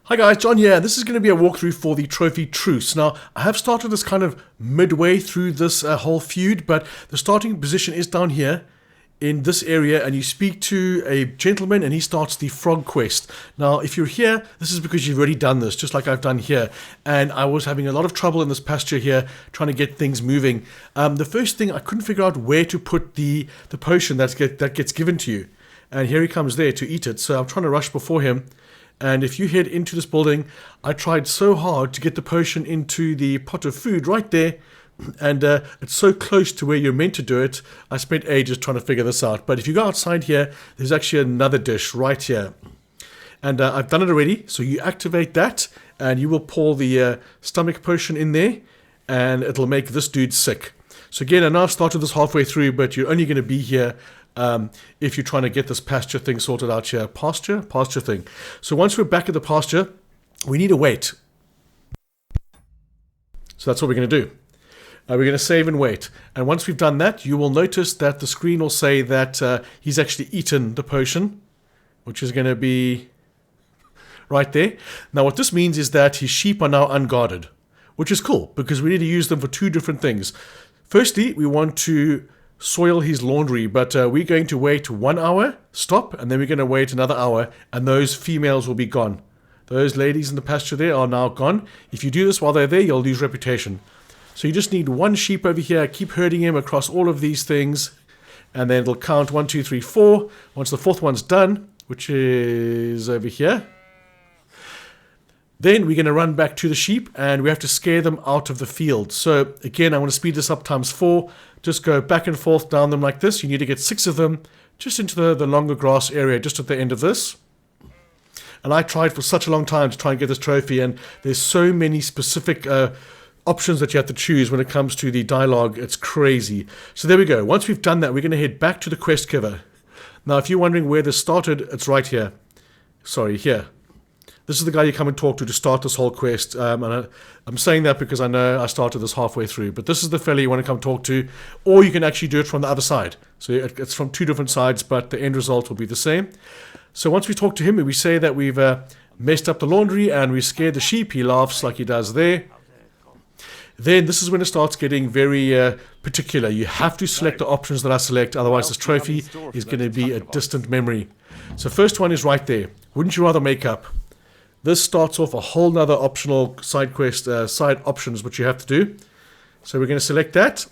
Hi guys, John here. This is going to be a walkthrough for the trophy Truce. Now, I have started this kind of midway through this whole feud, but the starting position is down here in this area, and you speak to a gentleman and he starts the frog quest. Now, if you're here, this is because you've already done this, just like I've done here, and I was having a lot of trouble in this pasture here trying to get things moving. The first thing, I couldn't figure out where to put the potion that gets given to you, and here he comes there to eat it, so I'm trying to rush before him. And if you head into this building, I tried so hard to get the potion into the pot of food right there, and it's so close to where you're meant to do it. I spent ages trying to figure this out. But if you go outside here, there's actually another dish right here. And I've done it already, so you activate that, and you will pour the stomach potion in there, and it'll make this dude sick. So again, I know I've started this halfway through, but you're only going to be here if you're trying to get this pasture thing sorted out here. Pasture thing. So once we're back at the pasture, we need to wait. So that's what we're going to do. We're going to save and wait. And once we've done that, you will notice that the screen will say that he's actually eaten the potion, which is going to be right there. Now what this means is that his sheep are now unguarded, which is cool because we need to use them for two different things. Firstly, we want to soil his laundry, but we're going to wait 1 hour, stop, and then we're going to wait another hour, and those females will be gone. Those ladies in the pasture there are now gone. If you do this while they're there, you'll lose reputation. So you just need one sheep over here, keep herding him across all of these things, and then it'll count 1, 2, 3, 4. Once the fourth one's done, which is over here, then we're going to run back to the sheep, and we have to scare them out of the field. So again, I want to speed this up times 4. Just go back and forth down them like this. You need to get 6 of them just into the longer grass area, just at the end of this. And I tried for such a long time to try and get this trophy, and there's so many specific options that you have to choose when it comes to the dialogue. It's crazy. So there we go. Once we've done that, we're going to head back to the quest giver. Now, if you're wondering where this started, it's right here. Sorry, here. This is the guy you come and talk to start this whole quest, and I'm saying that because I know I started this halfway through, but this is the fella you want to come talk to, or you can actually do it from the other side. So it's from two different sides, but the end result will be the same. So once we talk to him, we say that we've messed up the laundry and we scared the sheep. He laughs like he does there. Then this is when it starts getting very particular. You have to select the options that I select, otherwise this trophy is going to be a distant memory. So first one is right there. Wouldn't you rather make up? This starts off a whole nother optional side quest, side options which you have to do. So we're going to select that.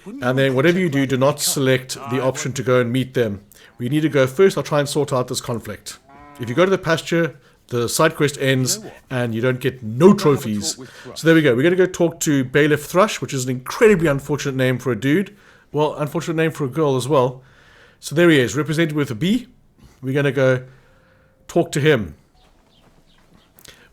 And then whatever you do, do not select the option to go and meet them. We need to go first. I'll try and sort out this conflict. If you go to the pasture, the side quest ends and you don't get no trophies. So there we go. We're going to go talk to Bailiff Thrush, which is an incredibly unfortunate name for a dude. Well, unfortunate name for a girl as well. So there he is, represented with a B. We're going to go talk to him.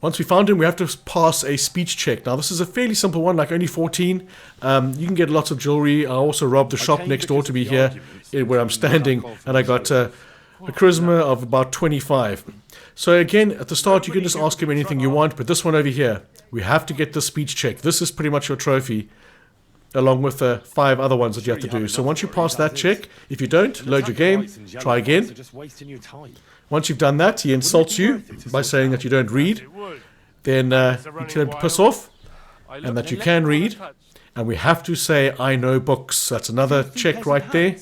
Once we found him, we have to pass a speech check. Now, this is a fairly simple one, like only 14. You can get lots of jewelry. I also robbed the shop next door to me here, where I'm standing, and I got a charisma of about 25. So again, at the start, you can just ask him anything you want, but this one over here, we have to get the speech check. This is pretty much your trophy, along with the 5 other ones that you have to do. So once you pass that check, if you don't, load your game, try again. Once you've done that, he insults you by saying that you don't read. Then you tell him to piss off, and that you can read. And we have to say, I know books. That's another check right there.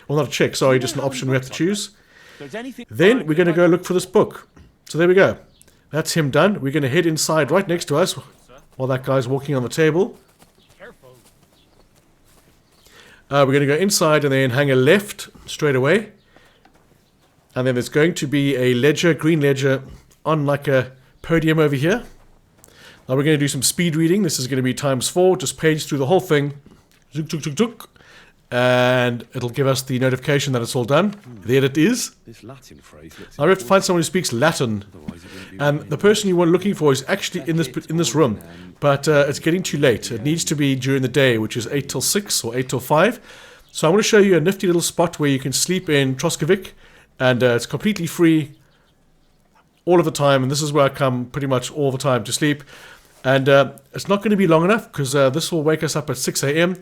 Well, not a check, sorry, just an option we have to choose. Then we're going to go look for this book. So there we go. That's him done. We're going to head inside right next to us while that guy's walking on the table. We're going to go inside and then hang a left straight away. And then there's going to be a ledger, green ledger, on like a podium over here. Now we're going to do some speed reading. This is going to be times 4. Just page through the whole thing. Zook, zook, zook, zook. And it'll give us the notification that it's all done. There it is. Now we have to find someone who speaks Latin. And the person you were looking for is actually in this room. But it's getting too late. It needs to be during the day, which is 8 till 6 or 8 till 5. So I want to show you a nifty little spot where you can sleep in Troskovic. And it's completely free all of the time. And this is where I come pretty much all the time to sleep. And it's not going to be long enough because this will wake us up at 6 a.m.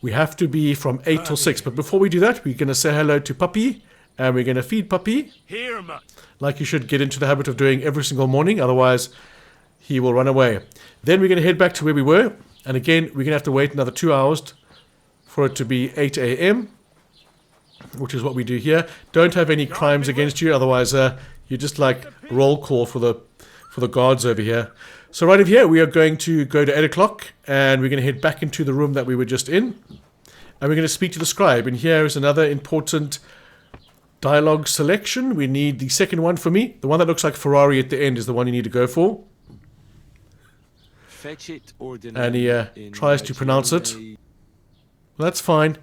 We have to be from 8 till 6. But before we do that, we're going to say hello to Puppy And we're going to feed Puppy. Here, mutt. Like you should get into the habit of doing every single morning. Otherwise, he will run away. Then we're going to head back to where we were. And again, we're going to have to wait another 2 hours for it to be 8 a.m. Which is what we do here. Don't have any crimes against you. Otherwise, you just like roll call for the guards over here. So right over here, we are going to go to 8 o'clock. And we're going to head back into the room that we were just in. And we're going to speak to the scribe. And here is another important dialogue selection. We need the second one for me. The one that looks like Ferrari at the end is the one you need to go for. Fetch it, And he tries to pronounce it. Well, that's fine.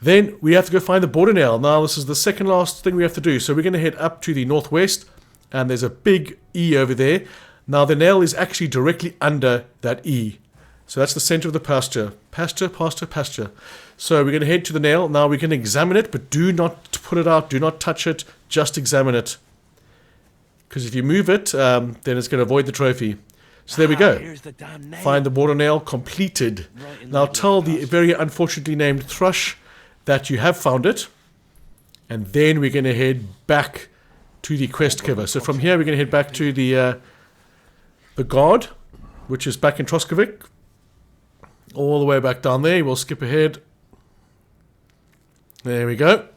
Then we have to go find the border nail. Now this is the second last thing we have to do. So we're going to head up to the northwest. And there's a big E over there. Now the nail is actually directly under that E. So that's the center of the pasture. Pasture, pasture, pasture. So we're going to head to the nail. Now we can examine it, but do not put it out. Do not touch it. Just examine it. Because if you move it, then it's going to avoid the trophy. So there we go. Find the border nail completed. Now tell the very unfortunately named thrush that you have found it. And then we're going to head back to the quest giver. So from here we're going to head back to the guard, which is back in Troskovic. All the way back down there. We'll skip ahead. There we go.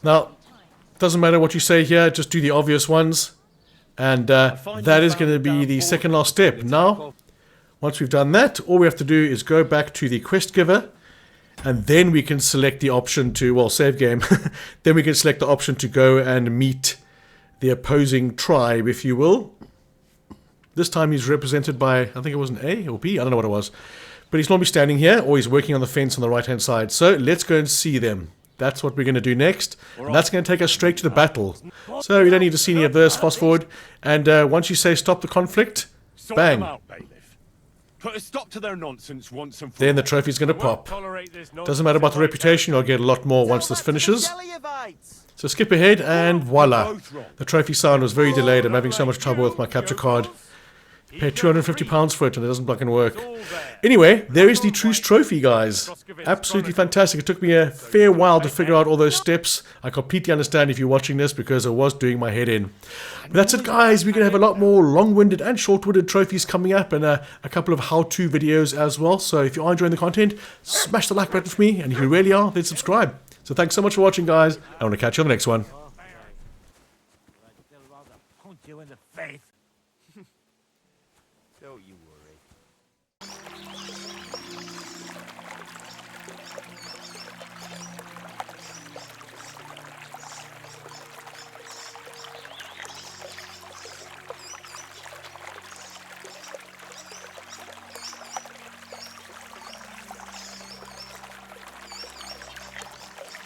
Now, doesn't matter what you say here, just do the obvious ones. And that is going to be the second last step. Now, once we've done that, all we have to do is go back to the quest giver. And then we can select the option to, well, save game. Then we can select the option to go and meet the opposing tribe, if you will. This time he's represented by, I think it was an A or B, I don't know what it was. But he's normally standing here, or he's working on the fence on the right-hand side. So let's go and see them. That's what we're going to do next. And that's going to take us straight to the battle. So you don't need to see any of this, fast forward. And once you say stop the conflict, bang. Put a stop to their nonsense once and for Then the trophy's going to pop. Doesn't matter about the reputation, you'll get a lot more once this finishes. So skip ahead and voila. The trophy sound was very delayed. I'm having so much trouble with my capture card. Paid £250 for it and it doesn't fucking work. Anyway, there is the Truce trophy, guys. Absolutely fantastic. It took me a fair while to figure out all those steps. I completely understand if you're watching this because I was doing my head in. But that's it, guys. We're going to have a lot more long-winded and short-winded trophies coming up and a couple of how-to videos as well. So if you are enjoying the content, smash the like button for me. And if you really are, then subscribe. So thanks so much for watching, guys. I want to catch you on the next one.